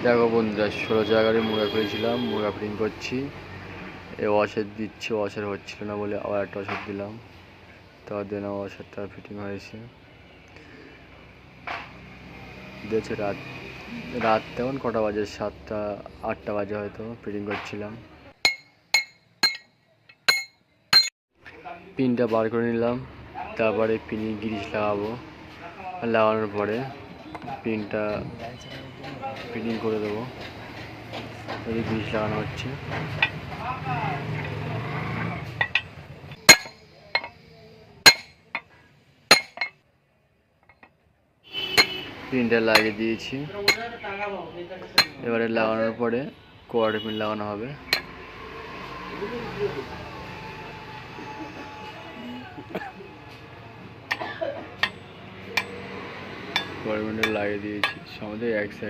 দেখো বন্ধুরা, 16 জায়গায় মুড়া করেছিলাম, মুড়া ফিটিং করছি। এ ওয়াশার দিচ্ছি, ওয়াশার হচ্ছিল না বলে আবার একটা ওয়াশার দিলাম, তার দিন ওয়াশারটা ফিটিং হয়েছে। দেখছি রাত তেমন কটা বাজে, 7টা 8টা বাজে হয়তো, ফিটিং করছিলাম। পিনটা বার করে নিলাম, তারপরে পিনে গ্রিস লাগাবো। লাগানোর পরে পিনটা ফিটিং করে দেবো। এই গ্রিস লাগানো হচ্ছে। পিনটা লাগিয়ে দিয়েছি, এবারে লাগানোর পরে কোয়ার্টার পিন লাগানো হবে। কোয়ার্টার পিনটা লাগিয়ে দিয়েছি, আমাদের এক সাইড